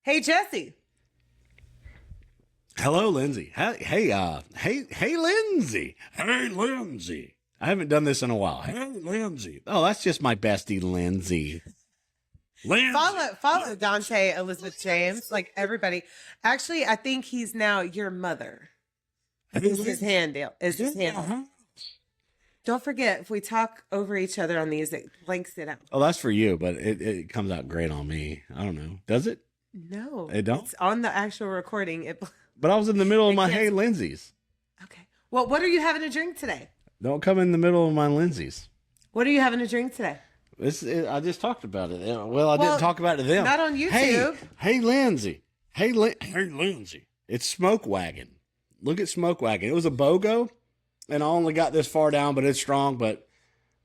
Hey, Jesse. Hello, Lindsay. Hey, Lindsay. Hey, Lindsay. I haven't done this in a while. Hey, Lindsay. Oh, that's just my bestie, Lindsay. Lindsay. Follow Dante Elizabeth James, like everybody. Actually, I think he's now your mother. Is his handle. Don't forget, if we talk over each other on these, it blanks it out. Oh, that's for you, but it comes out great on me. I don't know. Does it? No. It don't? It's on the actual recording. But I was in the middle of my Hey Lindsay's. Okay. Well, what are you having to drink today? Don't come in the middle of my Lindsay's. What are you having to drink today? I just talked about it. Well, I didn't talk about it to them. Not on YouTube. Hey Lindsay. Hey, Lindsay. It's Smoke Wagon. Look at Smoke Wagon. It was a BOGO, and I only got this far down, but it's strong. But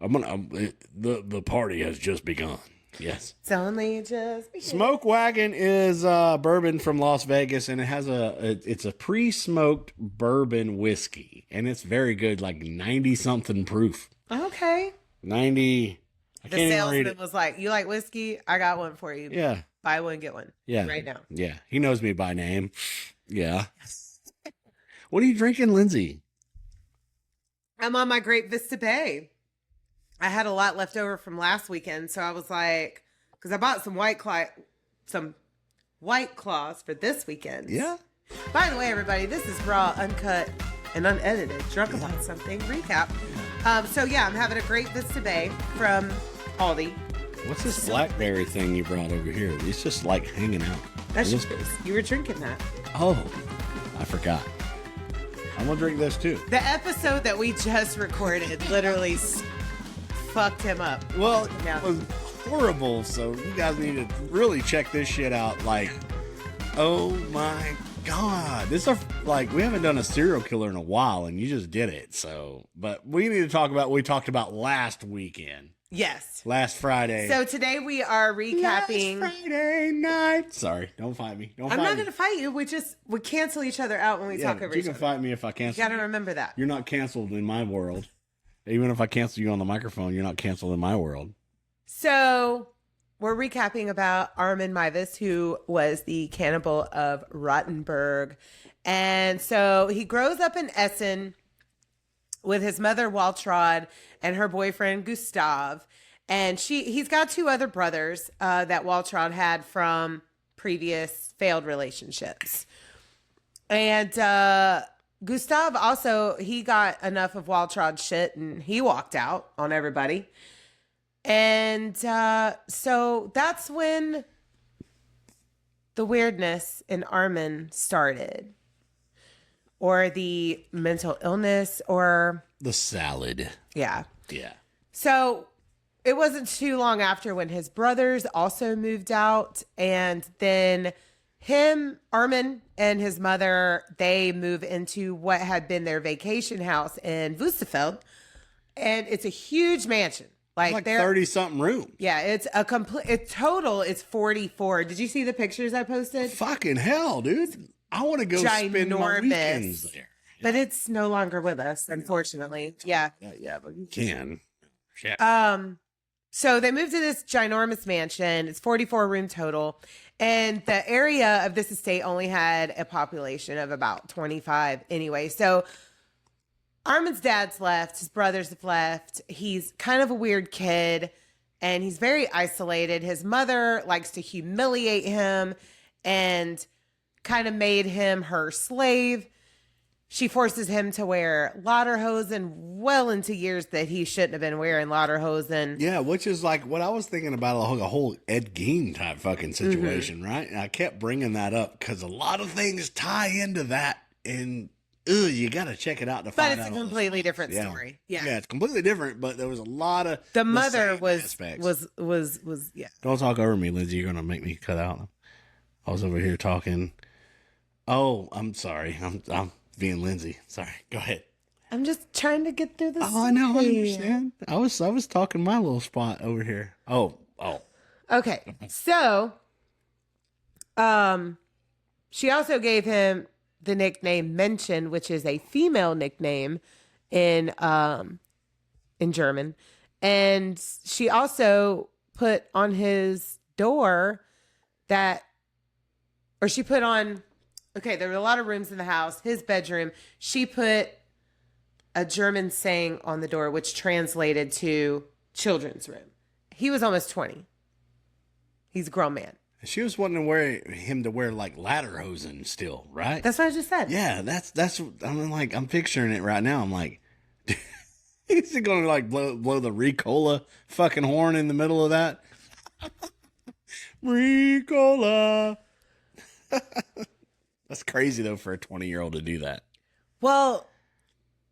the party has just begun. Yes. It's only just begun. Smoke Wagon is bourbon from Las Vegas, and it has it's a pre-smoked bourbon whiskey, and it's very good, like 90-something proof. Okay. 90. I The can't even read salesman it. was like, "You like whiskey? I got one for you. Yeah. Buy one, get one. Yeah. Right now." Yeah. He knows me by name. Yeah. What are you drinking, Lindsay? I'm on my Great Vista Bay. I had a lot left over from last weekend, so I was like, because I bought some White Claws for this weekend. Yeah. By the way, everybody, this is raw, uncut, and unedited. Drunk About Something recap. So yeah, I'm having a Great Vista Bay from Aldi. What's this blackberry thing you brought over here? It's just like hanging out. That's just you were drinking that. Oh, I forgot. I'm gonna drink this too. The episode that we just recorded literally fucked him up. Well, Yeah. it was horrible. So you guys need to really check this shit out. Like, oh my God, this is we haven't done a serial killer in a while, and you just did it. So, but we need to talk about what we talked about last weekend. Yes. Last Friday. So today we are recapping. Last Friday night. Sorry, don't fight me. I'm not going to fight you. We cancel each other out when we talk over you each can other. fight me if I cancel. You got to remember that. You're not canceled in my world. Even if I cancel you on the microphone, you're not canceled in my world. So we're recapping about Armin Meiwes, who was the cannibal of Rottenburg. And so he grows up in Essen with his mother Waltraud and her boyfriend Gustav. And he's got two other brothers that Waltraud had from previous failed relationships. And Gustav also, he got enough of Waltraud's shit and he walked out on everybody. And so that's when the weirdness in Armin started. Or the mental illness, or the salad. Yeah. Yeah. So it wasn't too long after when his brothers also moved out, and then Armin and his mother, they move into what had been their vacation house in Wüstefeld, and it's a huge mansion. Like 30-something rooms. Yeah, it's a total is 44. Did you see the pictures I posted? Fucking hell, dude. I want to go spend my weekends there. But it's no longer with us, unfortunately. Yeah. Yeah, but you can. Shit. So they moved to this ginormous mansion. It's 44 room total. And the area of this estate only had a population of about 25 anyway. So Armin's dad's left. His brothers have left. He's kind of a weird kid and he's very isolated. His mother likes to humiliate him and kind of made him her slave. She forces him to wear lederhosen well into years that he shouldn't have been wearing lederhosen. Yeah, which is like what I was thinking about, a whole Ed Gein type fucking situation, right? And I kept bringing that up because a lot of things tie into that, and you got to check it out to find out. But it's a completely different story. Yeah, it's completely different. But there was a lot of the mother was yeah. Don't talk over me, Lindsay. You're gonna make me cut out. I was over here talking. Oh, I'm sorry. I'm being Lindsay. Sorry. Go ahead. I'm just trying to get through this. Oh, I know. I understand. I was talking my little spot over here. Oh. Okay. So, she also gave him the nickname Männchen, which is a female nickname in German. And she also put on his door that or she put on, okay, there were a lot of rooms in the house, his bedroom. She put a German saying on the door, which translated to children's room. He was almost 20. He's a grown man. She was wanting him to wear like ladderhosen still, right? That's what I just said. Yeah, that's. I'm picturing it right now. I'm like, is he gonna like blow the Ricola fucking horn in the middle of that? Ricola. That's crazy though for a 20-year-old to do that. Well,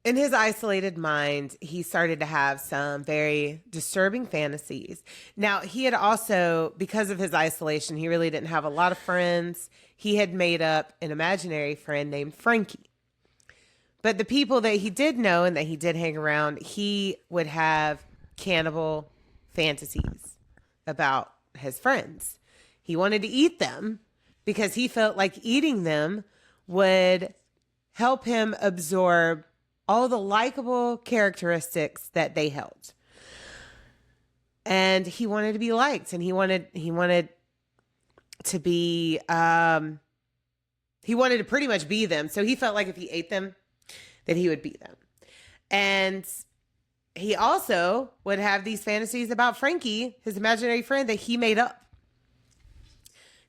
in his isolated mind, he started to have some very disturbing fantasies. Now, he had also, because of his isolation, he really didn't have a lot of friends. He had made up an imaginary friend named Frankie. But the people that he did know and that he did hang around, he would have cannibal fantasies about his friends. He wanted to eat them because he felt like eating them would help him absorb all the likable characteristics that they held. And he wanted to be liked, and he wanted to be he wanted to pretty much be them. So he felt like if he ate them, that he would be them. And he also would have these fantasies about Frankie, his imaginary friend that he made up.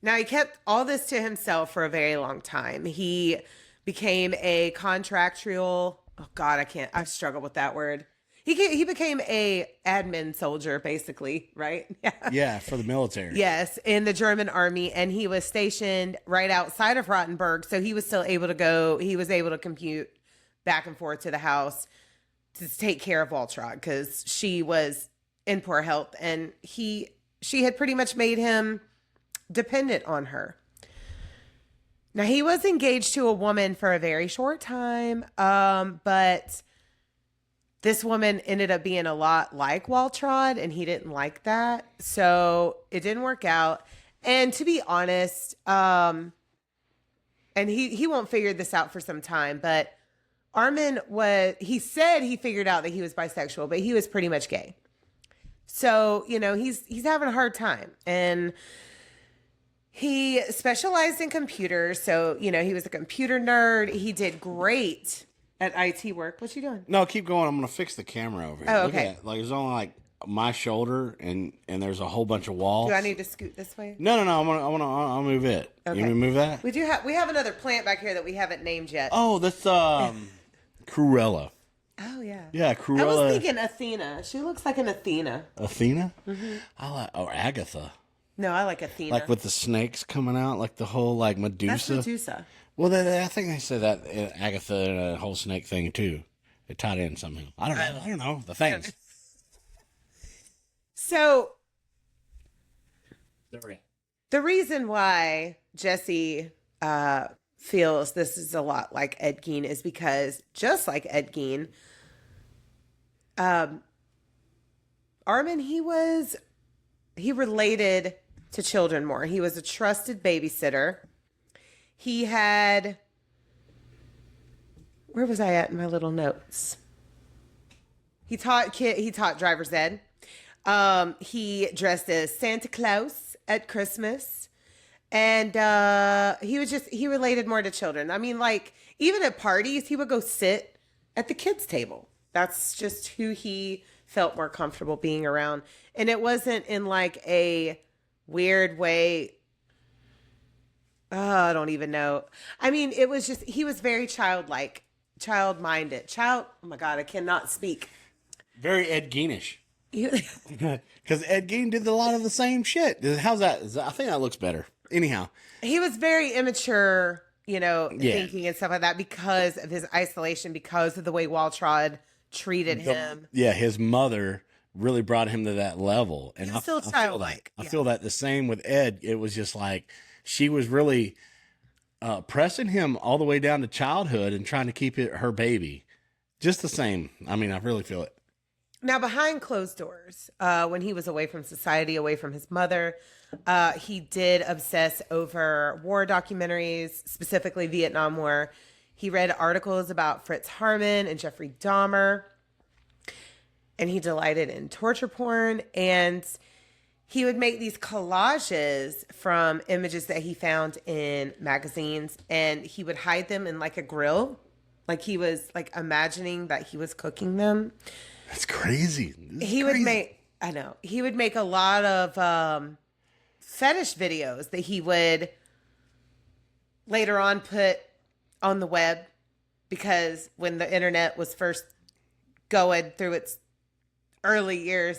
Now, he kept all this to himself for a very long time. He became a contractual, oh God, I've struggled with that word. He became a admin soldier, basically, right? Yeah, for the military. Yes, in the German army, and he was stationed right outside of Rottenburg, so he was still able to go. He was able to commute back and forth to the house to take care of Waltraud because she was in poor health, and she had pretty much made him dependent on her. Now, he was engaged to a woman for a very short time, but this woman ended up being a lot like Waltraud, and he didn't like that. So it didn't work out. And to be honest, and he won't figure this out for some time, but Armin he said he figured out that he was bisexual, but he was pretty much gay. So, he's having a hard time. And he specialized in computers. So, he was a computer nerd. He did great at IT work. What you doing? No, keep going. I'm going to fix the camera over here. Oh, Look okay. at that. Like, it's only like my shoulder and there's a whole bunch of walls. Do I need to scoot this way? No. I'll move it. Okay. You want me to move that? We have another plant back here that we haven't named yet. Oh, that's Cruella. Oh, yeah. Yeah, Cruella. I was thinking Athena. She looks like an Athena. Athena? Mm-hmm. Or Agatha. No, I like Athena. Like with the snakes coming out, like the whole like Medusa. That's Medusa. Well, I think they said that Agatha and a whole snake thing too. It tied in somehow. I don't know. The things. So the reason why Jesse feels this is a lot like Ed Gein is because just like Ed Gein, Armin, he related to children more. He was a trusted babysitter. He had, where was I at in my little notes? He taught driver's ed. He dressed as Santa Claus at Christmas. And he related more to children. I mean, like, even at parties, he would go sit at the kids' table. That's just who he felt more comfortable being around. And it wasn't in like a weird way. Oh, I don't even know. I mean, it was just, he was very childlike, child-minded. Oh my God, I cannot speak. Very Ed Geinish. Because Ed Gein did a lot of the same shit. How's that? I think that looks better. Anyhow. He was very immature, thinking and stuff like that because of his isolation, because of the way Waltraud treated him. Yeah, his mother really brought him to that level. And He's still childlike. I feel that the same with Ed. It was just like she was really pressing him all the way down to childhood and trying to keep it her baby. Just the same. I mean, I really feel it. Now, behind closed doors, when he was away from society, away from his mother, he did obsess over war documentaries, specifically Vietnam War. He read articles about Fritz Harman and Jeffrey Dahmer, and he delighted in torture porn. And he would make these collages from images that he found in magazines, and he would hide them in like a grill. Like he was like imagining that he was cooking them. That's crazy. He would make a lot of fetish videos that he would later on put on the web, because when the internet was first going through its early years,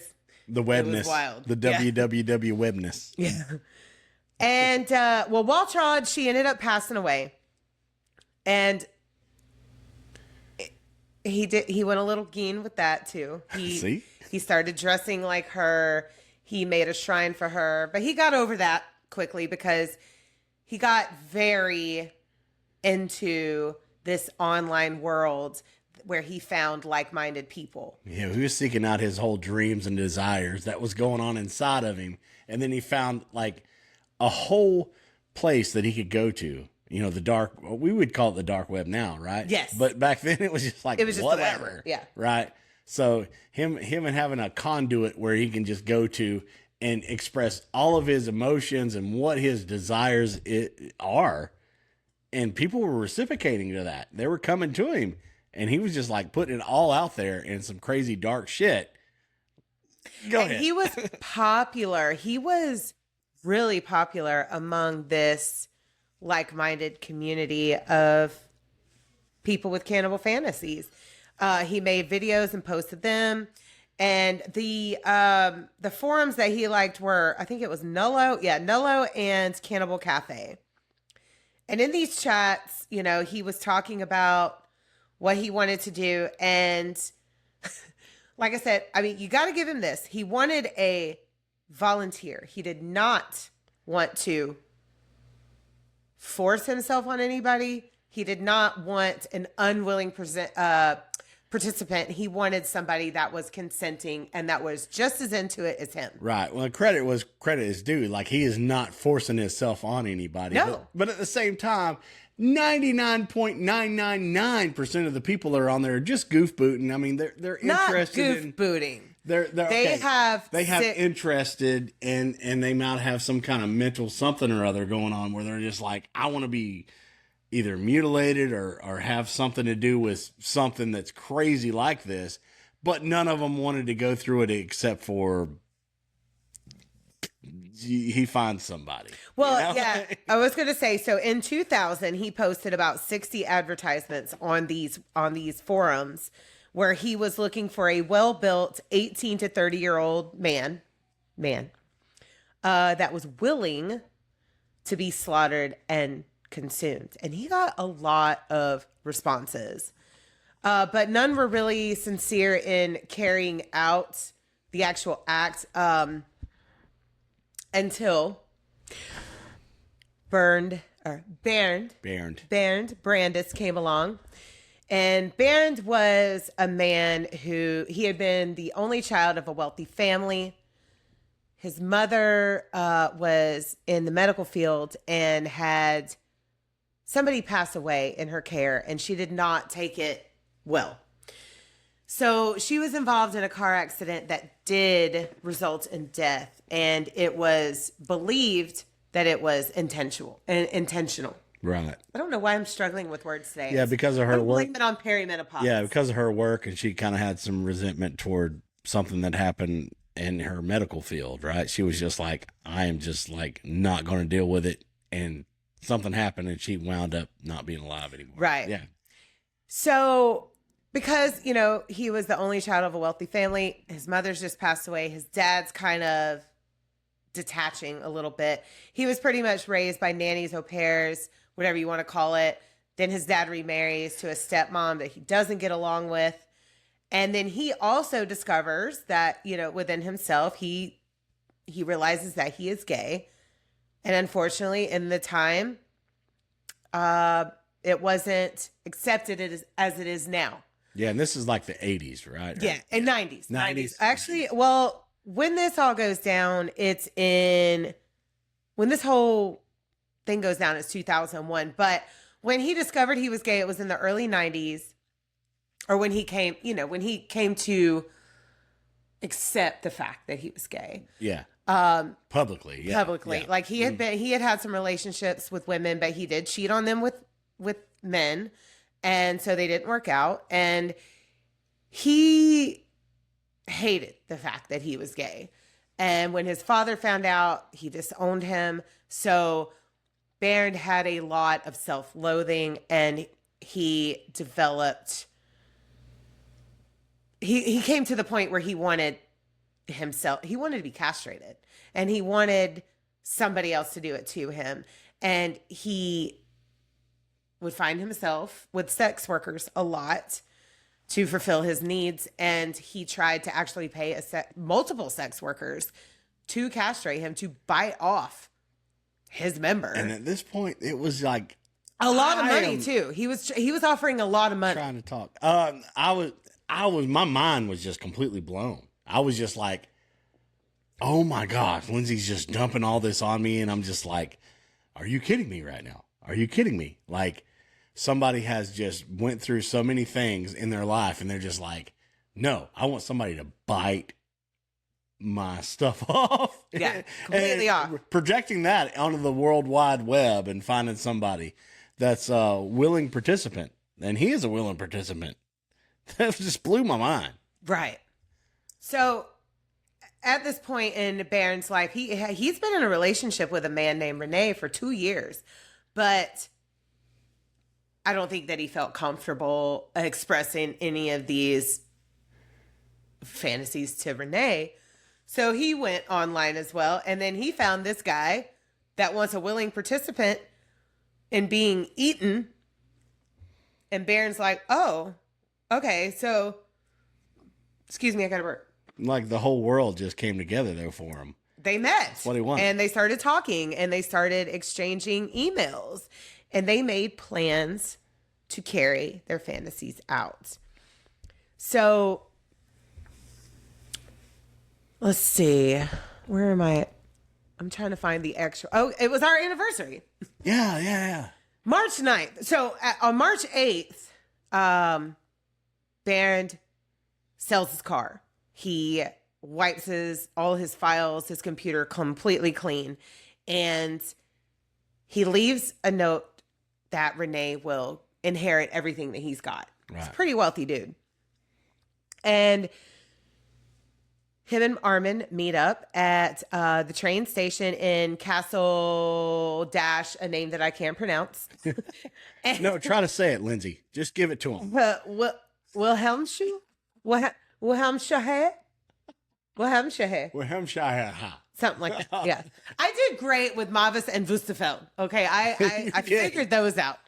the webness, it was wild. The www webness. Yeah. And while Trod, she ended up passing away, and he went a little keen with that too. He started dressing like her. He made a shrine for her, but he got over that quickly because he got very into this online world where he found like-minded people. Yeah, he was seeking out his whole dreams and desires that was going on inside of him. And then he found like a whole place that he could go to. You know, the dark, we would call it the dark web now, right? Yes. But back then it was just like, it was just whatever. Yeah. Right. So him and having a conduit where he can just go to and express all of his emotions and what his desires are. And people were reciprocating to that. They were coming to him, and he was just like putting it all out there in some crazy dark shit. Go ahead. He was popular. He was really popular among this like-minded community of people with cannibal fantasies. He made videos and posted them. And the forums that he liked were, I think it was Nullo. Yeah, Nullo and Cannibal Cafe. And in these chats, you know, he was talking about what he wanted to do. And like I said, I mean, you got to give him this. He wanted a volunteer. He did not want to force himself on anybody. He did not want an unwilling participant. He wanted somebody that was consenting and that was just as into it as him. Right. Well, credit is due. Like, he is not forcing himself on anybody. No. But at the same time, 99.999% of the people that are on there are just goof booting. I mean, they're Not interested goof booting. They have sick- interested and they might have some kind of mental something or other going on where they're just like, I want to be either mutilated or have something to do with something that's crazy like this, but none of them wanted to go through it except for he finds somebody. Well, you know? yeah, I was going to say, so in 2000, he posted about 60 advertisements on these forums where he was looking for a well-built 18 to 30-year-old man that was willing to be slaughtered and consumed. And he got a lot of responses, but none were really sincere in carrying out the actual act until Bernd Brandes came along. And Bernd was a man who, he had been the only child of a wealthy family. His mother was in the medical field and had somebody pass away in her care, and she did not take it well. So she was involved in a car accident that did result in death, and it was believed that it was intentional. Right. I don't know why I'm struggling with words today. Yeah, because of her work. Blame it on perimenopause. Yeah, because of her work, and she kind of had some resentment toward something that happened in her medical field, right? She was just like, I am just like not going to deal with it, and something happened, and she wound up not being alive anymore. Right. Yeah. So, because, you know, he was the only child of a wealthy family, his mother's just passed away, his dad's kind of detaching a little bit. He was pretty much raised by nannies, au pairs, whatever you want to call it. Then his dad remarries to a stepmom that he doesn't get along with. And then he also discovers that, you know, within himself, he realizes that he is gay. And unfortunately, in the time, it wasn't accepted as it is now. Yeah, and this is like the 80s, right? Yeah, and 90s. 90s. Actually, well, when this all goes down, when this whole thing goes down, it's 2001. But when he discovered he was gay, it was in the early 90s. Or when he came to accept the fact that he was gay. Yeah. Publicly, yeah. Publicly. Yeah. Like he had had some relationships with women, but he did cheat on them with men. And so they didn't work out. And he hated the fact that he was gay. And when his father found out, he disowned him. So Bernd had a lot of self-loathing, and he developed, he came to the point where he wanted to be castrated, and he wanted somebody else to do it to him. And he would find himself with sex workers a lot to fulfill his needs. And he tried to actually pay multiple sex workers to castrate him, to bite off his member. And at this point, it was like a lot of money too. He was offering a lot of money. Trying to talk. My mind was just completely blown. I was just like, oh my gosh, Lindsay's just dumping all this on me. And I'm just like, are you kidding me right now? Are you kidding me? Like, somebody has just went through so many things in their life, and they're just like, no, I want somebody to bite my stuff off. Yeah, completely off. Projecting that onto the World Wide Web and finding somebody that's a willing participant. And he is a willing participant. That just blew my mind. Right. So at this point in Bernd's life, he's been in a relationship with a man named Renee for 2 years, but I don't think that he felt comfortable expressing any of these fantasies to Renee. So he went online as well. And then he found this guy that wants a willing participant in being eaten. And Bernd's like, oh, okay. So, excuse me, I got to work. Like the whole world just came together there for him. They met. That's what he wanted. And they started talking, and they started exchanging emails, and they made plans to carry their fantasies out. So let's see. Where am I? I'm trying to find the extra. Oh, it was our anniversary. Yeah. March 9th. So on March 8th, Bernd sells his car. He wipes all his files, his computer completely clean. And he leaves a note that Renee will inherit everything that he's got. Right. He's a pretty wealthy dude. And him and Armin meet up at the train station in Castle Dash, a name that I can't pronounce. No, try to say it, Lindsay. Just give it to him. Wilhelmshire? Wilhelmshire? Something like that. Yeah. I did great with Meiwes and Wustefeld. Okay. I figured those out.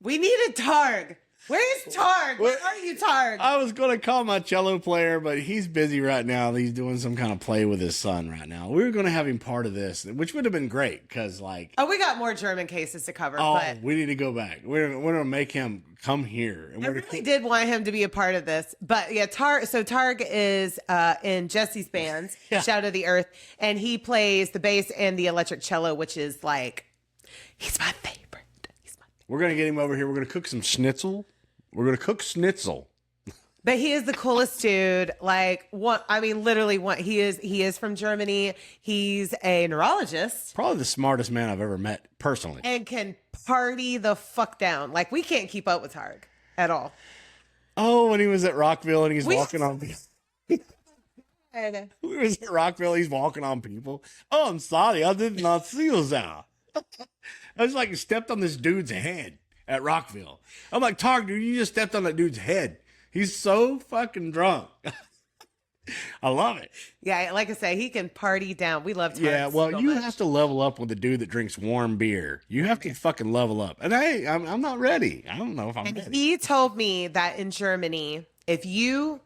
We needed Targ. Where's Targ? Where are you, Targ? I was going to call my cello player, but he's busy right now. He's doing some kind of play with his son right now. We were going to have him part of this, which would have been great because, like... Oh, we got more German cases to cover. Oh, but we need to go back. We're going to make him come here. And I really did want him to be a part of this. But yeah, Targ is in Jesse's band, Shout of the Earth, and he plays the bass and the electric cello, which is like, he's my favorite. We're going to get him over here. We're going to cook some schnitzel. We're going to cook schnitzel. But he is the coolest dude. Like, he is from Germany. He's a neurologist. Probably the smartest man I've ever met personally. And can party the fuck down. Like, we can't keep up with Targ at all. Oh, when he was at Rockville and he's walking on people. I know. He was at Rockville, he's walking on people. Oh, I'm sorry. I did not see you there. I was like, he stepped on this dude's head at Rockville. I'm like, Targ, dude, you just stepped on that dude's head. He's so fucking drunk. I love it. Yeah, like I say, he can party down. We love Targ. Yeah, well, so you much. have to level up with the dude that drinks warm beer. You have to fucking level up. And hey, I'm not ready. I don't know if I'm ready. He told me that in Germany, if you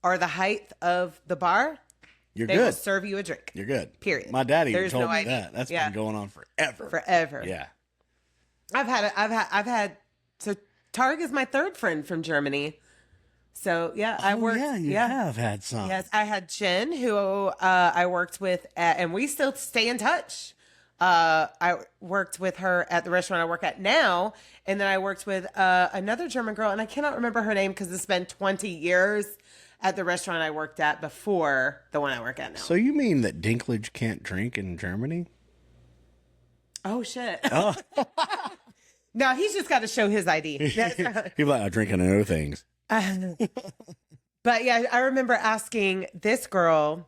are the height of the bar, they will serve you a drink. You're good. Period. My daddy There's told no me idea. that. That's been going on forever. Forever. Yeah. I've had. So Targ is my third friend from Germany. So yeah, I worked. Yeah, you have had some. Yes, I had Jen, who I worked with, and we still stay in touch. I worked with her at the restaurant I work at now. And then I worked with another German girl, and I cannot remember her name because it's been 20 years at the restaurant I worked at before the one I work at now. So you mean that Dinklage can't drink in Germany? Oh, shit. Oh. No, he's just got to show his ID. People like, I drink and I know things. But yeah, I remember asking this girl,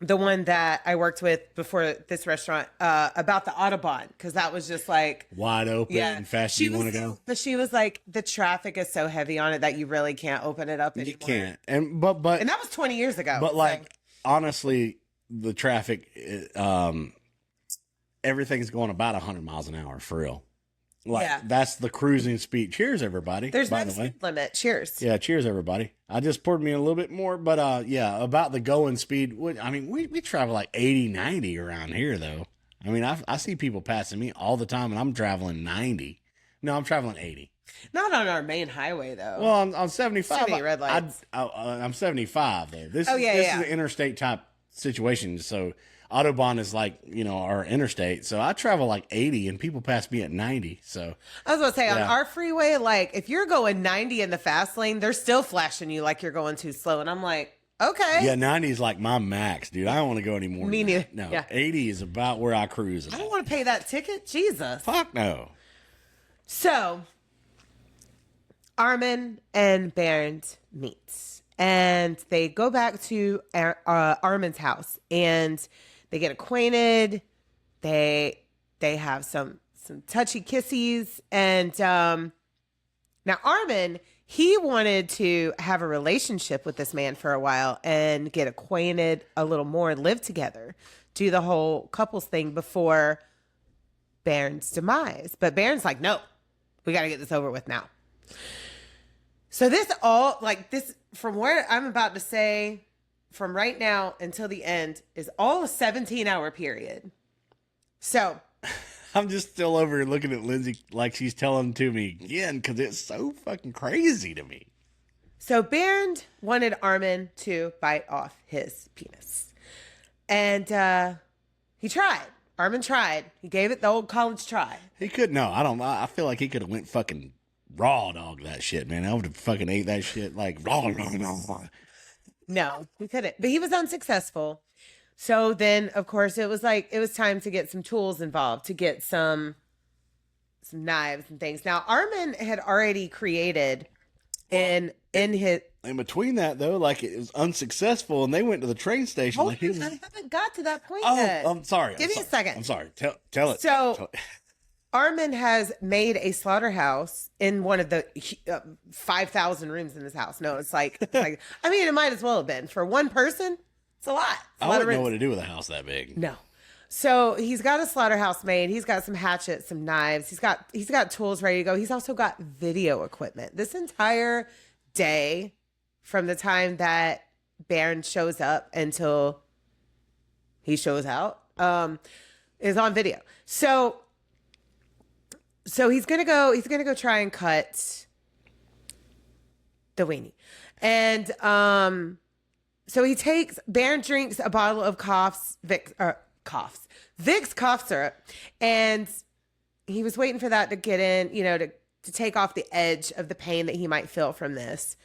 the one that I worked with before this restaurant, about the Autobahn, because that was just like wide open and fast you want to go. But she was like, the traffic is so heavy on it that you really can't open it up anymore. You can't, and but and that was 20 years ago. But like honestly, the traffic, everything's going about 100 miles an hour for real. Like that's the cruising speed. Cheers, everybody. There's by no the way. speed limit. Cheers. Yeah, cheers, everybody. I just poured me a little bit more, but yeah, about the going speed. I mean, we travel like 80, 90 around here, though. I mean, I see people passing me all the time, and I'm traveling 90. No, I'm traveling 80. Not on our main highway, though. Well, I'm 75. Too many red lights. I'm 75, though. This is an interstate type situation, so Autobahn is like, our interstate. So I travel like 80 and people pass me at 90. So I was going to say, on our freeway, like if you're going 90 in the fast lane, they're still flashing you like you're going too slow. And I'm like, okay. Yeah, 90 is like my max, dude. I don't want to go anymore. Me neither. No, yeah. 80 is about where I cruise. I don't want to pay that ticket. Jesus. Fuck no. So Armin and Bernd meet. And they go back to Armin's house. And they get acquainted. They have some touchy kissies. And now Armin, he wanted to have a relationship with this man for a while and get acquainted a little more and live together. Do the whole couples thing before Bernd's demise. But Bernd's like, no, we got to get this over with now. So this from where I'm about to say, from right now until the end, is all a 17-hour period. So I'm just still over here looking at Lindsay like she's telling to me again because it's so fucking crazy to me. So Bernd wanted Armin to bite off his penis. And he tried. Armin tried. He gave it the old college try. He could. No, I don't. I feel like he could have went fucking raw dog that shit, man. I would have fucking ate that shit like raw. No, he couldn't. But he was unsuccessful. So then, of course, it was time to get some tools involved, to get some knives and things. Now, Armin had already created in between that, though, like it was unsuccessful, and they went to the train station. I haven't got to that point yet. I'm sorry. Give me a second. I'm sorry. Tell it. So, Armin has made a slaughterhouse in one of the 5,000 rooms in this house. No, it's like I mean, it might as well have been for one person. It's a lot. I wouldn't know what to do with a house that big. No. So he's got a slaughterhouse made. He's got some hatchets, some knives. He's got tools ready to go. He's also got video equipment. This entire day, from the time that Bernd shows up until he shows out, is on video. So he's gonna go try and cut the weenie. And so Bernd drinks a bottle of Vicks cough syrup, and he was waiting for that to get in, to take off the edge of the pain that he might feel from this.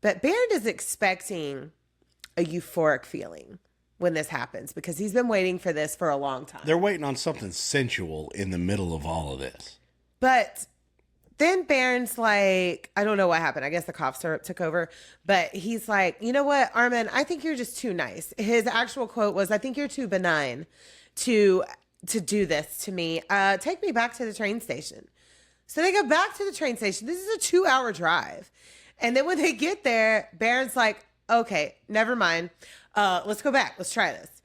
But Bernd is expecting a euphoric feeling when this happens because he's been waiting for this for a long time. They're waiting on something sensual in the middle of all of this. But then Bernd's like, I don't know what happened. I guess the cough syrup took over. But he's like, you know what, Armin, I think you're just too nice. His actual quote was, I think you're too benign to do this to me. Take me back to the train station. So they go back to the train station. This is a 2-hour drive. And then when they get there, Bernd's like, okay, never mind. Let's go back. Let's try this.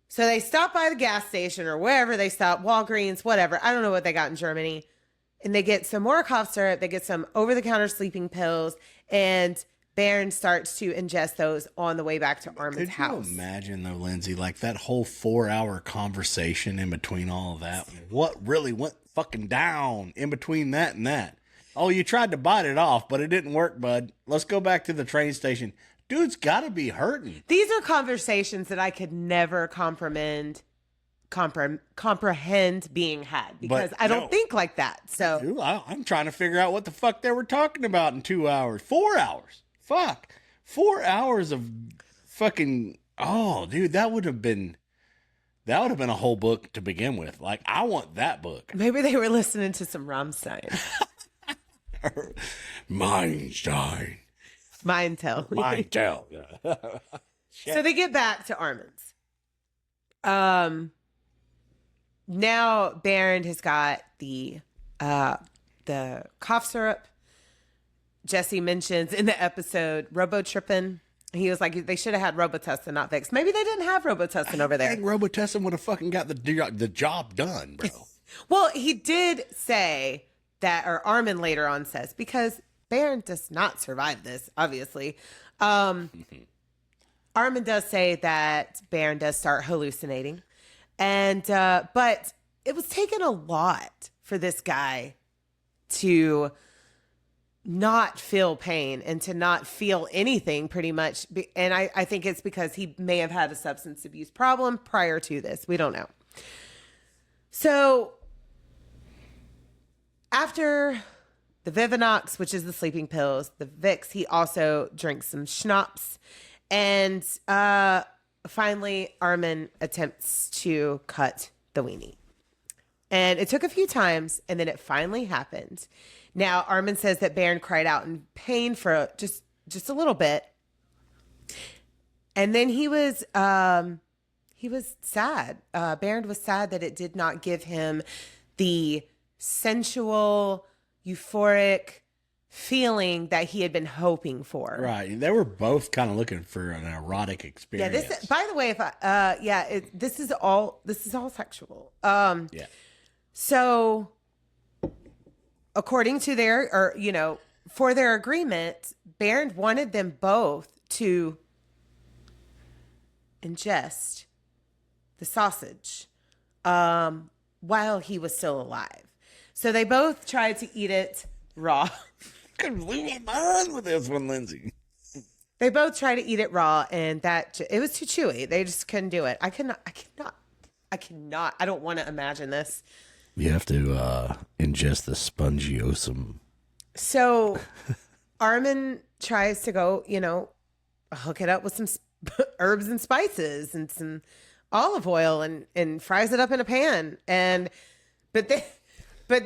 So they stop by the gas station or wherever they stop, Walgreens, whatever. I don't know what they got in Germany. And they get some more cough syrup. They get some over-the-counter sleeping pills. And Bernd starts to ingest those on the way back to Armin's house. Could you imagine, though, Lindsay, like that whole 4-hour conversation in between all of that? What really went fucking down in between that and that? Oh, you tried to bite it off, but it didn't work, bud. Let's go back to the train station. Dude's got to be hurting. These are conversations that I could never comprehend comprehend being had, because But I don't no. think like that. So Dude, I'm trying to figure out what the fuck they were talking about in 2 hours. 4 hours. Fuck. 4 hours of fucking. Oh, dude, that would have been a whole book to begin with. Like, I want that book. maybe they were listening to some Rammstein. Mindstein. Mind tell. Mindtell. So they get back to Armin's. Now Bernd has got the cough syrup. Jesse mentions in the episode Robotrippin. He was like, they should have had Robitussin, not Vicks. Maybe they didn't have Robitussin over there. I think Robitussin would have fucking got the job done, bro. Well, he did say that, or Armin later on says, because Bernd does not survive this, obviously. Armin does say that Bernd does start hallucinating. And, but it was taking a lot for this guy to not feel pain and to not feel anything, pretty much. And I think it's because he may have had a substance abuse problem prior to this. We don't know. So after the Vivinox, which is the sleeping pills, the Vicks, he also drinks some schnapps. And finally, Armin attempts to cut the weenie. And it took a few times, and then it finally happened. Now, Armin says that Bernd cried out in pain for just a little bit. And then he was sad. Bernd was sad that it did not give him the sensual, euphoric feeling that he had been hoping for. Right. They were both kind of looking for an erotic experience. Yeah, this, by the way, if I this is all sexual. Yeah. So according to for their agreement, Bernd wanted them both to ingest the sausage while he was still alive. So they both tried to eat it raw. I couldn't believe my mind with this one, Lindsay. They both tried to eat it raw, and it was too chewy. They just couldn't do it. I cannot. I don't want to imagine this. You have to ingest the spongiosum. So Armin tries to go, hook it up with some herbs and spices and some olive oil and fries it up in a pan. But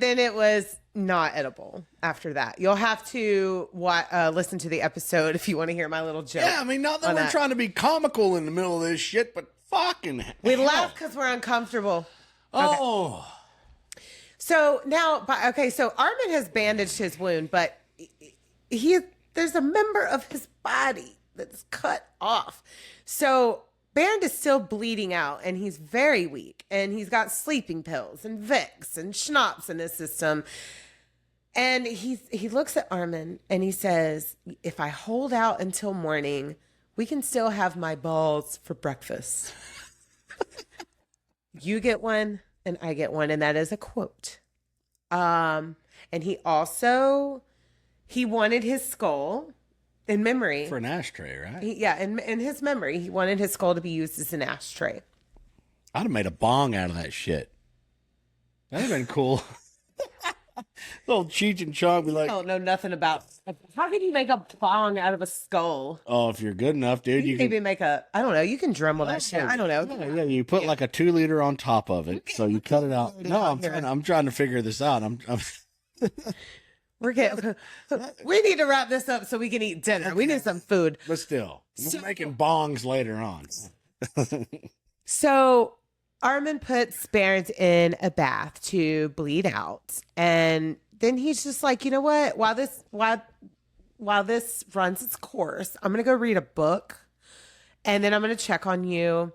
then it was not edible after that. You'll have to listen to the episode if you want to hear my little joke. Yeah, I mean, not that we're trying to be comical in the middle of this shit, but fucking we laugh because we're uncomfortable. Oh. Okay. So now, so Armin has bandaged his wound, but there's a member of his body that's cut off. So Bernd is still bleeding out, and he's very weak, and he's got sleeping pills and Vicks and schnapps in his system. And he looks at Armin and he says, if I hold out until morning, we can still have my balls for breakfast. You get one and I get one. And that is a quote. And he wanted his skull in memory. For an ashtray, right? In his memory, he wanted his skull to be used as an ashtray. I'd have made a bong out of that shit. That'd have been cool. Little Cheech and Chong be like, I don't know nothing about. How can you make a bong out of a skull? oh, if you're good enough, dude, You can maybe make I don't know. You can Dremel that shit. I don't know. Yeah, you put like a 2 liter on top of it, so you cut it out. No, I'm trying to figure this out. We need to wrap this up so we can eat dinner. We need some food. But still, we're making bongs later on. So Armin puts Bernd in a bath to bleed out, and then he's just like, you know what? While this runs its course, I'm gonna go read a book, and then I'm gonna check on you.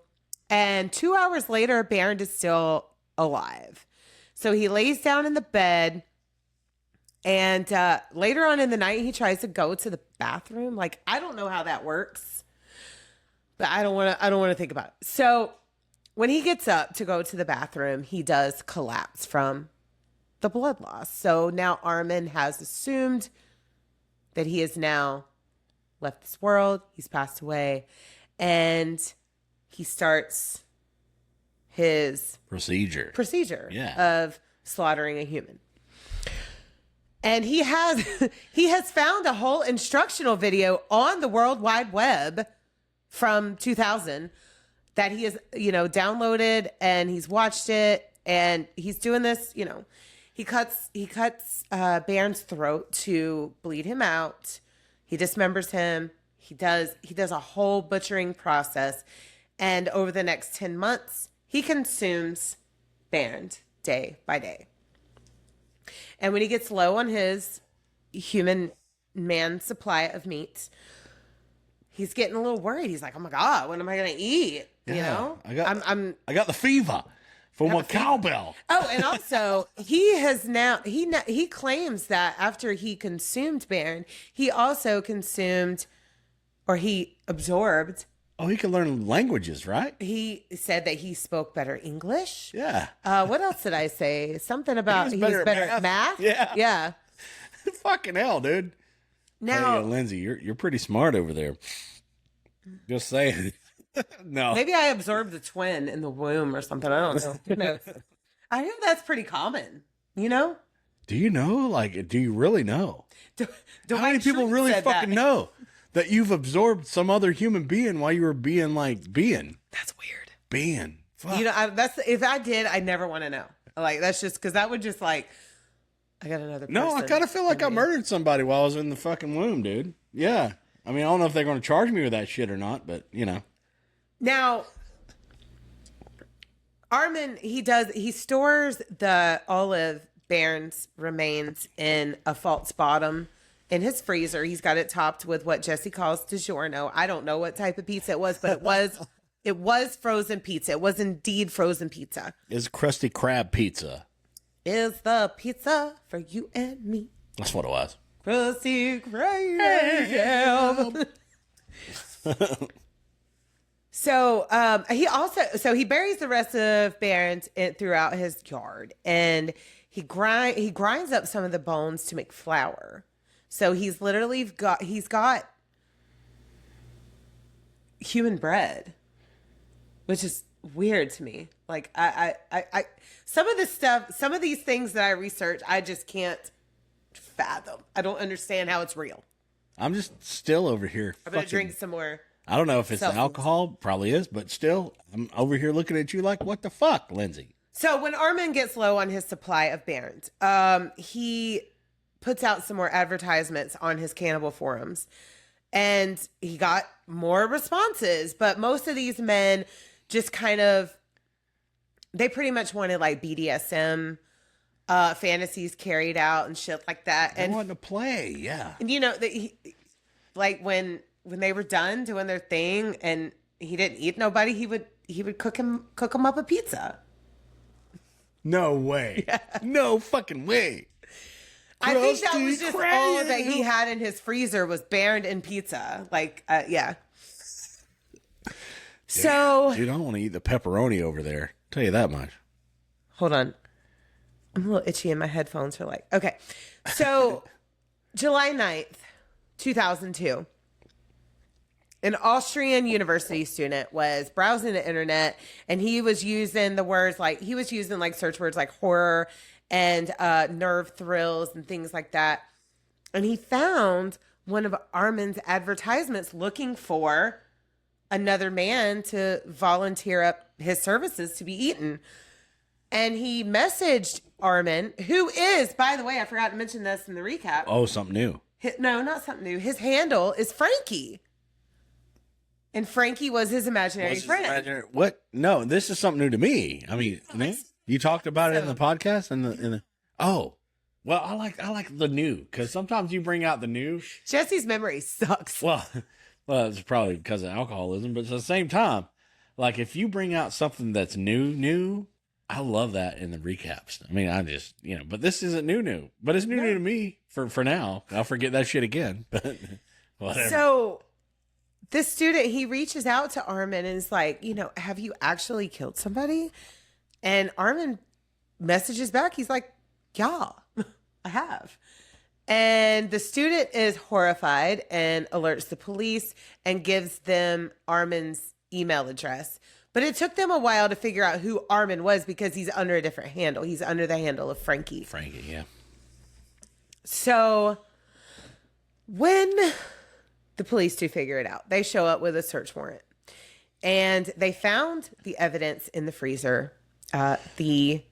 And 2 hours later, Bernd is still alive. So he lays down in the bed, and later on in the night, he tries to go to the bathroom. Like, I don't know how that works, but I don't want to think about it. So when he gets up to go to the bathroom, he does collapse from the blood loss. So now Armin has assumed that he has now left this world. He's passed away. And he starts his procedure of slaughtering a human. And he has he has found a whole instructional video on the World Wide Web from 2000 that he has, downloaded, and he's watched it, and he's doing this, he cuts Bernd's throat to bleed him out. He dismembers him. He does a whole butchering process, and over the next 10 months, he consumes Bernd day by day. And when he gets low on his human man supply of meat, he's getting a little worried. He's like, "Oh my God, what am I going to eat?" I got the fever from a cowbell. Oh, and also he claims that after he consumed Bernd, he also consumed, or he absorbed. Oh, he can learn languages, right? He said that he spoke better English. Yeah. What else did I say? Something about he was better at math. Yeah. Yeah. Fucking hell, dude. Now, hey, Lindsay, you're pretty smart over there. Just saying. No. Maybe I absorbed a twin in the womb or something. I don't know. Who knows? I hear that's pretty common. Do you know? Like, do you really know? How many people really fucking know that you've absorbed some other human being while you were being? That's weird. Fuck. That's if I did, I never want to know. Like, that's just because that would just I got another person. No, I kind of feel like I murdered somebody while I was in the fucking womb, dude. Yeah. I mean, I don't know if they're going to charge me with that shit or not, but Now, Armin, he stores all of Bernd's remains in a false bottom in his freezer. He's got it topped with what Jesse calls DiGiorno. I don't know what type of pizza it was, but it was frozen pizza. It was indeed frozen pizza. It's Krusty Krab pizza. Is the pizza for you and me? That's what it was. Krusty Krab. So he buries the rest of Bernd throughout his yard, and he grinds up some of the bones to make flour. So he's got human bread, which is weird to me. Like I some of these things that I research, I just can't fathom. I don't understand how it's real. I'm just still over here. I'm gonna drink some more. I don't know if it's alcohol, probably is, but still, I'm over here looking at you like, what the fuck, Lindsay? So when Armin gets low on his supply of Bernd, he puts out some more advertisements on his cannibal forums, and he got more responses. But most of these men just they pretty much wanted like BDSM fantasies carried out and shit like that. They wanted to play, yeah. And when they were done doing their thing and he didn't eat nobody, he would cook him up a pizza. No way. Yeah. No fucking way. I think that was just all that he had in his freezer was Bernd and pizza. Yeah. So, dude, I don't want to eat the pepperoni over there. Tell you that much. Hold on. I'm a little itchy and my headphones are okay. So July 9th, 2002. An Austrian university student was browsing the internet, and he was using search words like horror and nerve thrills and things like that. And he found one of Armin's advertisements looking for another man to volunteer up his services to be eaten. And he messaged Armin, who is, by the way, I forgot to mention this in the recap. Oh, something new. No, not something new. His handle is Frankie. And Frankie was his imaginary friend. What? No, this is something new to me. I mean, you talked about it in the podcast oh, well, I like the new, because sometimes you bring out the new. Jesse's memory sucks. Well, it's probably because of alcoholism, but at the same time, like if you bring out something that's new, I love that in the recaps. I mean, I just, but this isn't new, but it's new to me for now. I'll forget that shit again, but whatever. So this student, he reaches out to Armin and is like, have you actually killed somebody? And Armin messages back. He's like, yeah, I have. And the student is horrified and alerts the police and gives them Armin's email address. But it took them a while to figure out who Armin was because he's under a different handle. He's under the handle of Frankie. Frankie, yeah. So when the police do figure it out, they show up with a search warrant. And they found the evidence in the freezer, the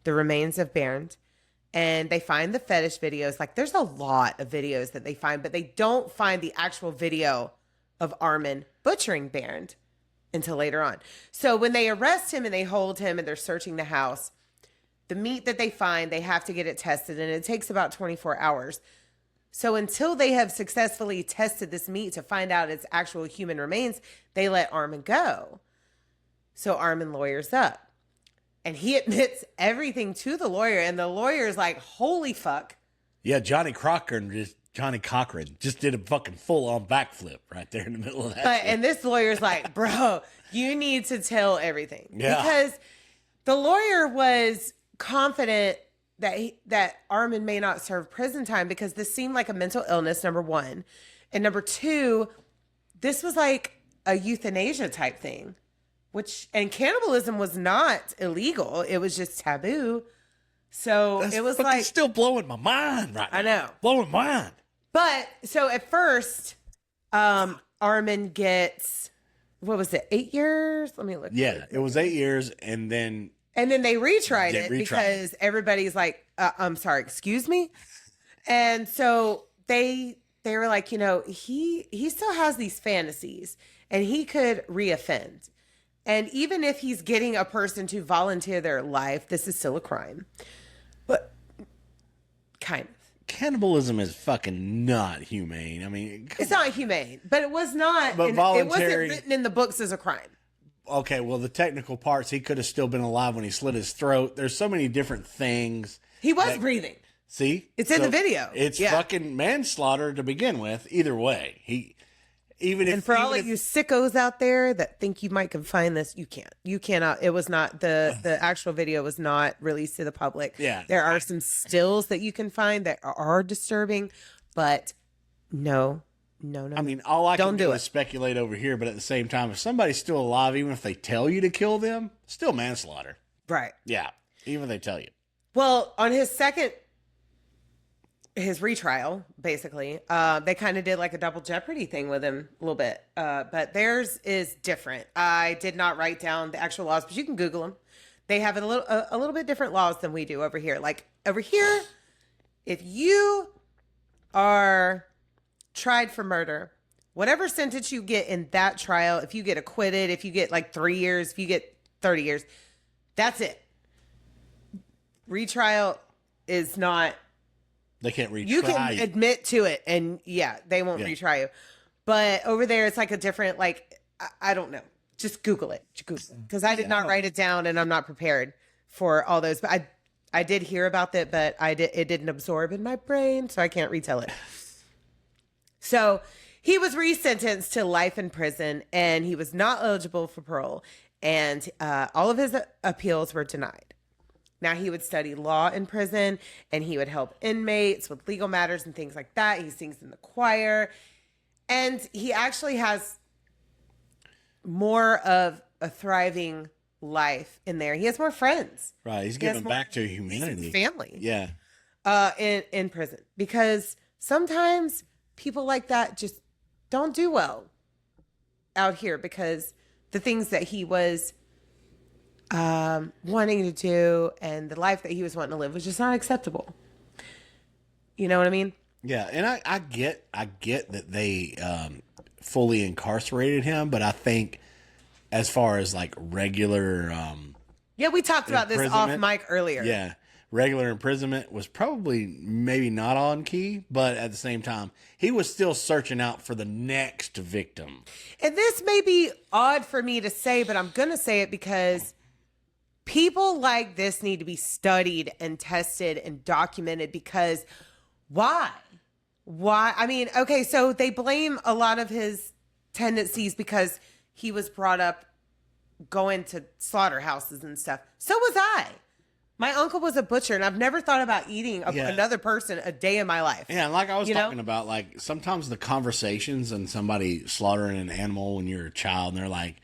remains of Bernd. And they find the fetish videos. Like, there's a lot of videos that they find, but they don't find the actual video of Armin butchering Bernd until later on. So when they arrest him and they hold him and they're searching the house, the meat that they find, they have to get it tested, and it takes about 24 hours. So until they have successfully tested this meat to find out its actual human remains, they let Armin go. So Armin lawyers up. And he admits everything to the lawyer, and the lawyer is like, holy fuck. Yeah, Johnny Cochran just did a fucking full-on backflip right there in the middle of that shit. And this lawyer's like, bro, you need to tell everything. Yeah. Because the lawyer was confident that Armin may not serve prison time because this seemed like a mental illness, number one. And number two, this was like a euthanasia type thing, and cannibalism was not illegal. It was just taboo. So That's it was fucking like, still blowing my mind right now. I know. Blowing my mind. But so at first, Armin gets, what was it, 8 years? Let me look. Yeah, it was 8 years, and then they retried They it retried because everybody's like, I'm sorry, excuse me. And so they were like, he still has these fantasies and he could reoffend. And even if he's getting a person to volunteer their life, this is still a crime. But kind of. cannibalism is fucking not humane. I mean, It's not humane, but it was not. But It wasn't voluntary- written in the books as a crime. okay, well, the technical parts, he could have still been alive when he slit his throat. There's so many different things. He was breathing. See? It's in the video. It's Yeah. fucking manslaughter to begin with. Either way, And for all of you sickos out there that think you might can find this, you can't. You cannot. It was not the actual video was not released to the public. Yeah. There are some stills that you can find that are disturbing, but no. I mean, all I Don't can do do it. is speculate over here, but at the same time, if somebody's still alive, even if they tell you to kill them, still manslaughter. Right. Yeah, even if they tell you. Well, on his retrial, basically, they kind of did like a double jeopardy thing with him a little bit. But theirs is different. I did not write down the actual laws, but you can Google them. They have a little bit different laws than we do over here. Like over here, if you are tried for murder, whatever sentence you get in that trial, if you get acquitted, if you get like 3 years, if you get 30 years, that's it. Retrial is not. They can't retry You can admit to it, and yeah, they won't retry you. But over there, it's like a different, like, I don't know. Just Google it. Because I did not write it down, and I'm not prepared for all those. But I did hear about it, but it didn't absorb in my brain, so I can't retell it. So he was resentenced to life in prison, and he was not eligible for parole. And all of his appeals were denied. Now he would study law in prison, and he would help inmates with legal matters and things like that. He sings in the choir, and he actually has more of a thriving life in there. He has more friends. Right, he's giving back to humanity. Family. Yeah. In prison. Because sometimes people like that just don't do well out here because the things that he was wanting to do and the life that he was wanting to live was just not acceptable. You know what I mean? Yeah, and I get that they fully incarcerated him, but I think as far as like regular Yeah, we talked about this off mic earlier. Yeah. Regular imprisonment was probably maybe not on key, but at the same time, he was still searching out for the next victim. And this may be odd for me to say, but I'm going to say it because people like this need to be studied and tested and documented because why? Why? I mean, okay, so they blame a lot of his tendencies because he was brought up going to slaughterhouses and stuff. So was I. My uncle was a butcher, and I've never thought about eating another person a day in my life. Yeah, like I was talking about, like sometimes the conversations and somebody slaughtering an animal when you're a child, and they're like,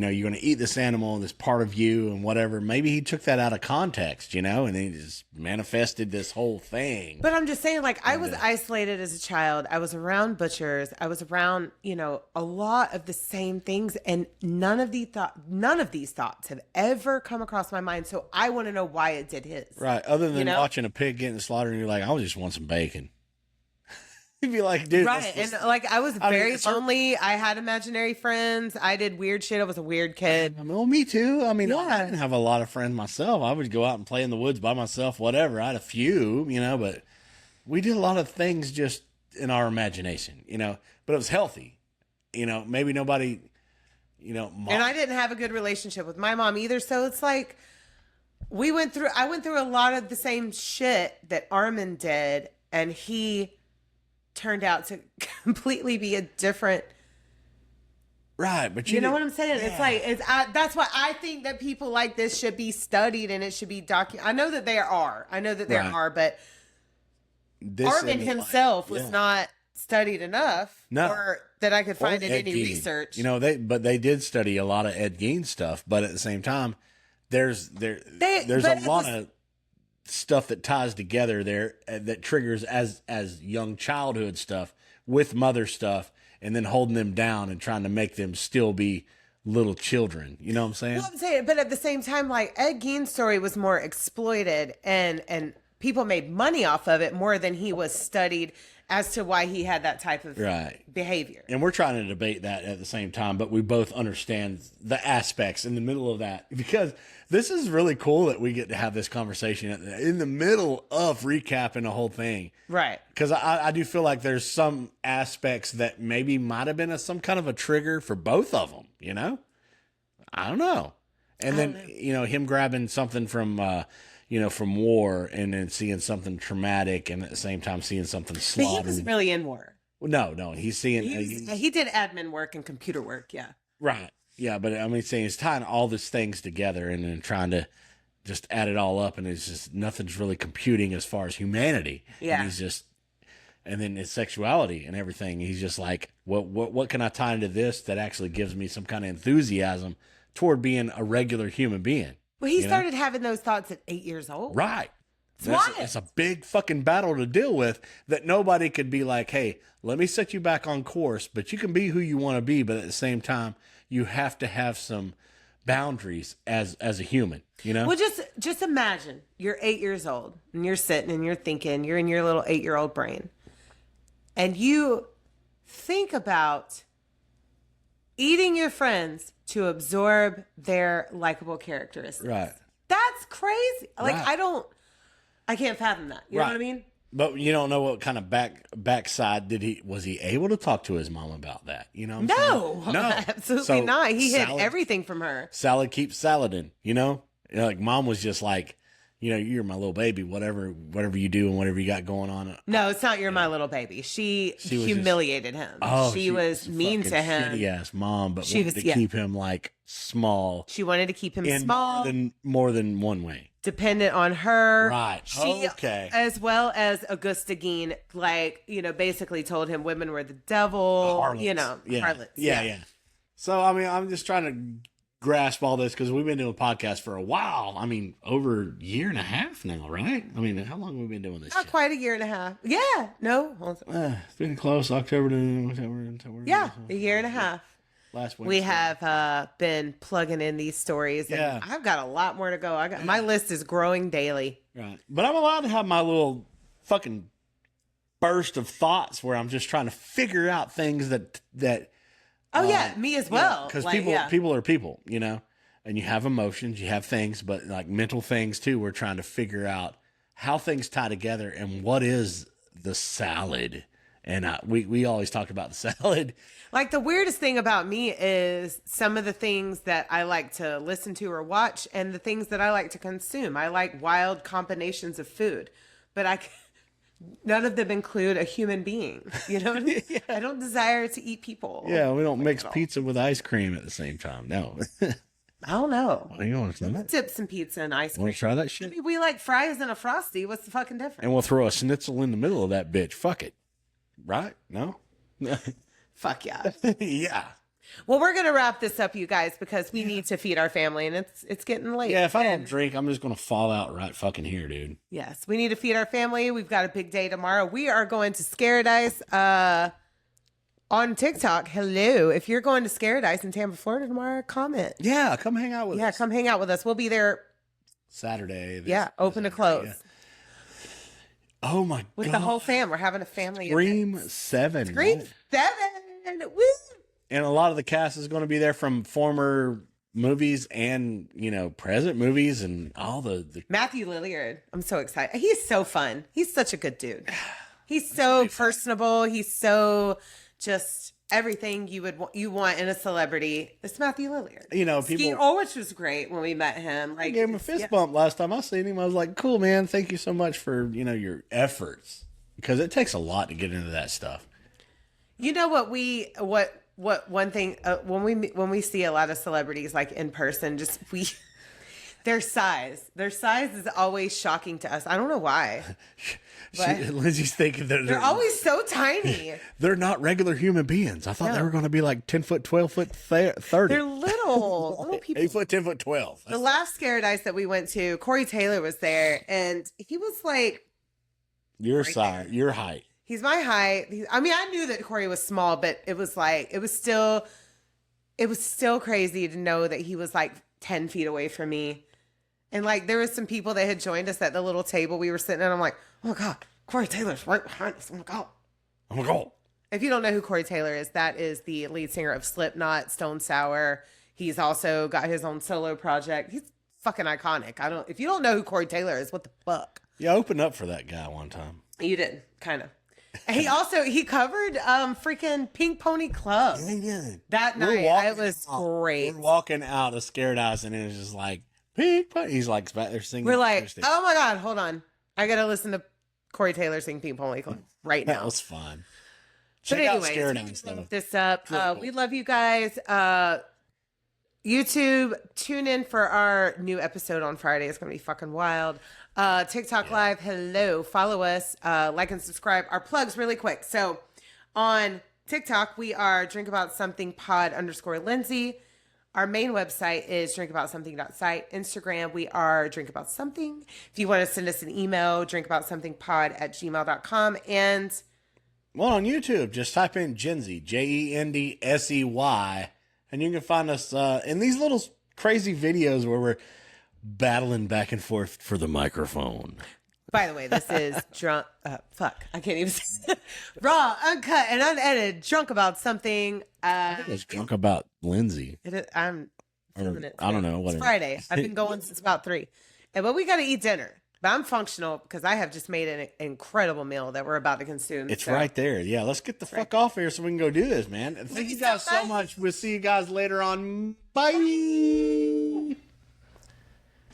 you're going to eat this animal, this part of you and whatever. Maybe he took that out of context, and then he just manifested this whole thing. But I'm just saying, like, I was isolated as a child. I was around butchers. I was around, a lot of the same things. And none of these thoughts have ever come across my mind. So I want to know why it did his. Right. Other than watching a pig getting slaughtered and you're like, I just want some bacon. You'd be like, dude. Right. And like, I was very lonely. I had imaginary friends. I did weird shit. I was a weird kid. Well, me too. I didn't have a lot of friends myself. I would go out and play in the woods by myself, whatever. I had a few, but we did a lot of things just in our imagination, but it was healthy. Maybe nobody, mom. And I didn't have a good relationship with my mom either. So it's like, I went through a lot of the same shit that Armin did. And he turned out to completely be a different. Right, but you know what I'm saying? Yeah. It's like that's why I think that people like this should be studied and it should be documented. I know that there are, but Armin himself was not studied enough, or that I could find in any research. They did study a lot of Ed Gein stuff, but at the same time, there's a lot of stuff that ties together there that triggers as young childhood stuff with mother stuff, and then holding them down and trying to make them still be little children. You know what I'm saying? Well, I'm saying, but at the same time, like Ed Gein's story was more exploited and people made money off of it more than he was studied as to why he had that type of behavior. And we're trying to debate that at the same time, but we both understand the aspects in the middle of that, because this is really cool that we get to have this conversation in the middle of recapping the whole thing. Right. Because I do feel like there's some aspects that maybe might have been some kind of a trigger for both of them, I don't know. And then, him grabbing something from war and then seeing something traumatic and at the same time seeing something slaughtered. But he was really in war. No, he's seeing. He did admin work and computer work, yeah. Right. Yeah, but saying he's tying all these things together and then trying to just add it all up, and it's just nothing's really computing as far as humanity. Yeah. And then his sexuality and everything. He's just like, what can I tie into this that actually gives me some kind of enthusiasm toward being a regular human being? Well, he started having those thoughts at 8 years old. Right. It's a big fucking battle to deal with that nobody could be like, hey, let me set you back on course, but you can be who you want to be. But at the same time, you have to have some boundaries as a human, Well, just imagine you're 8 years old and you're sitting and you're thinking, you're in your little 8-year-old brain, and you think about eating your friends to absorb their likable characteristics. Right. That's crazy. Like, right. I can't fathom that. You know what I mean? But you don't know what kind of backside was he able to talk to his mom about that? You know what I'm saying? No, absolutely not. He hid everything from her. Salad keeps salading, like mom was just like, you're my little baby, whatever you do and whatever you got going on. No, it's not you're my little baby. She humiliated him. Oh, she was mean to him. Shitty ass mom, but wanted to keep him like small. She wanted to keep him small. More than one way. Dependent on her. Right. Okay. As well as Augusta Gein, basically told him women were the devil. Harlots. Yeah. So, I'm just trying to grasp all this because we've been doing podcasts for a while. Over a year and a half now, right? How long have we been doing this? Not quite a year and a half. Yeah. No. It's been close. October to yeah, a year and a half. Last week we have been plugging in these stories. And I've got a lot more to go. My list is growing daily. Right. But I'm allowed to have my little fucking burst of thoughts where I'm just trying to figure out things that me as well. Because people are people, and you have emotions, you have things, but like mental things too. We're trying to figure out how things tie together and what is the salad. And we always talk about the salad. Like, the weirdest thing about me is some of the things that I like to listen to or watch and the things that I like to consume. I like wild combinations of food, but none of them include a human being. You know what I mean? Yeah. I don't desire to eat people. Yeah, we don't mix pizza with ice cream at the same time. No. I don't know. What do you want to do? Dip some pizza and ice cream. Want to try that shit? Maybe we like fries and a Frosty. What's the fucking difference? And we'll throw a schnitzel in the middle of that bitch. Fuck it. Right? No? Fuck yeah. Yeah. Well, we're gonna wrap this up, you guys, because we need to feed our family, and it's getting late. Yeah, if I don't And drink, I'm just gonna fall out right fucking here, dude. yes, we need to feed our family. We've got a big day tomorrow. We are going to Scaradise on TikTok. Hello, if you're going to Scaradise in Tampa, Florida tomorrow, comment. Yeah, come hang out with us. Yeah, come hang out with us. We'll be there. Saturday. Open to close. Yeah. Oh my god. With the whole fam. We're having a family Scream event. 7. Scream right? 7. Woo! And a lot of the cast is going to be there from former movies and, present movies and all the Matthew Lillard. I'm so excited. He's so fun. He's such a good dude. He's so personable. He's so just everything you want in a celebrity. It's Matthew Lillard. people which was great when we met him. I gave him a fist bump last time I seen him. I was like, cool, man. Thank you so much for, your efforts. Because it takes a lot to get into that stuff. You know what one thing when we see a lot of celebrities like in person, their size is always shocking to us. I don't know why. Lindsay's thinking that They're always so tiny. They're not regular human beings. I thought they were going to be like 10 foot, 12 foot, 30. They're little people. 8 foot, 10 foot, 12. The last Scaradise that we went to, Corey Taylor was there, and he was like, your size, your height. he's my height. I knew that Corey was small, but it was still crazy to know that he was like 10 feet away from me. And like, there was some people that had joined us at the little table we were sitting at. I'm like, oh my God, Corey Taylor's right behind us. Oh my God. Oh my God. If you don't know who Corey Taylor is, that is the lead singer of Slipknot, Stone Sour. He's also got his own solo project. He's fucking iconic. If you don't know who Corey Taylor is, what the fuck? Yeah, I opened up for that guy one time. You did, kind of. And he covered freaking Pink Pony Club. Yeah. That night. It was great. We're walking out of Scaradise and it was just like, Pink Pony. He's like back there singing. We're like, oh my God, hold on. I got to listen to Corey Taylor sing Pink Pony Club right now. That was fun. But Check out anyways, Scaradise. this up. We love you guys. YouTube, tune in for our new episode on Friday. It's going to be fucking wild. TikTok Live, hello. Follow us, like and subscribe. Our plugs really quick. So on TikTok, we are drinkaboutSomethingPod_Lindsay. Our main website is drinkaboutSomething.site. Instagram, we are drinkaboutSomething. If you want to send us an email, drinkaboutSomethingPod@gmail.com. And on YouTube, just type in Jensey, JENDSEY, and you can find us in these little crazy videos where we're battling back and forth for the microphone. by the way, this is drunk. I can't even say it. Raw, uncut, and unedited. Drunk about something. I think it's drunk about Lindsay. I'm feeling it. I don't know. It's Friday. I've been going since about 3. But we got to eat dinner. But I'm functional because I have just made an incredible meal that we're about to consume. It's right there. Yeah, let's get the fuck off here so we can go do this, man. Thank you guys so much. We'll see you guys later on. Bye.